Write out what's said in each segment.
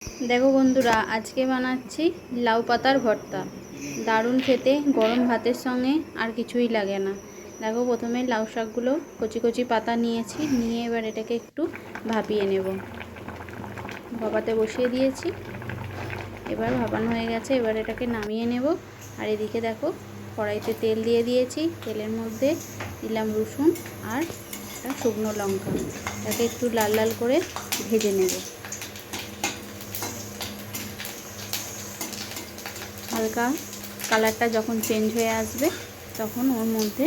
देखो बंधुरा आज के बानाচ্ছি लाउ पातार भर्ता दारुण खेते गरम भातेर संगे और किछुई लागे ना। देखो प्रथमे लाउ शाकगुलो कचि कचि पाता निয়েছি নিয়ে এবার এটাকে একটু ভাপিয়ে নেব। ভাপাতে বসিয়ে দিয়েছি, এবার ভাপানো হয়ে গেছে, এবার এটাকে নামিয়ে নেব। আর এদিকে দেখো কড়াইতে তেল দিয়ে দিয়েছি, তেলের মধ্যে দিলাম রসুন আর একটা শুকনো লঙ্কা, এটাকে একটু লাল লাল করে ভেজে নেব। হালকা কালারটা যখন চেঞ্জ হয়ে আসবে তখন ওর মধ্যে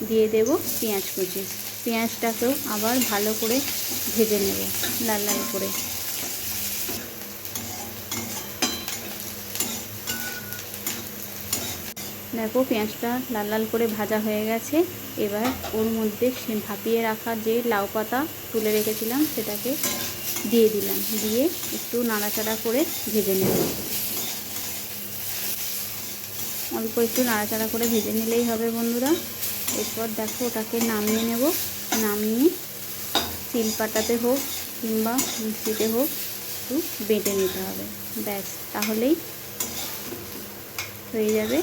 দিয়ে দেব পেঁয়াজ কুচি। পেঁয়াজটাকেও আবার ভালো করে ভেজে নেব লাল লাল করে। দেখো পেঁয়াজটা লাল লাল করে ভাজা হয়ে গেছে, এবার ওর মধ্যে ভাপিয়ে রাখা যে লাউ পাতা তুলে রেখেছিলাম সেটাকে দিয়ে দিলাম, দিয়ে একটু নাড়াচাড়া করে ভেজে নেব। অল্প একটু নাড়াচাড়া করে ভেজে নিলেই হবে বন্ধুরা। এরপর দেখো ওটাকে নামিয়ে নেব, নামিয়ে শিলপাটাতে হোক কিংবা মিক্সিতে হোক একটু বেটে নিতে হবে, ব্যাস তাহলেই হয়ে যাবে।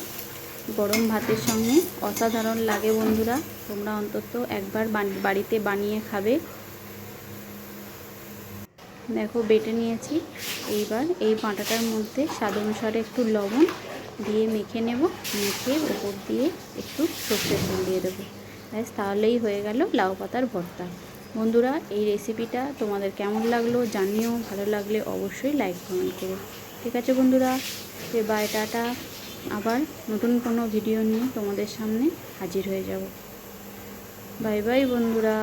গরম ভাতের সঙ্গে অসাধারণ লাগে বন্ধুরা, তোমরা অন্তত একবার বাড়িতে বানিয়ে খাবে। দেখো বেটে নিয়েছি, এইবার এই বাটাটার মধ্যে স্বাদ অনুসারে একটু লবণ দিয়ে মেখে নেব, মেখে ওপর দিয়ে একটু সর্ষের তেল দিয়ে দেবো, ব্যাস তাহলেই হয়ে গেল লাউ পাতার ভর্তা। বন্ধুরা এই রেসিপিটা তোমাদের কেমন লাগলো জানিও, ভালো লাগলে অবশ্যই লাইক কমেন্ট করো। ঠিক আছে বন্ধুরা, বাই টাটা, আবার নতুন কোনো ভিডিও নিয়ে তোমাদের সামনে হাজির হয়ে যাব। বাই বাই বন্ধুরা।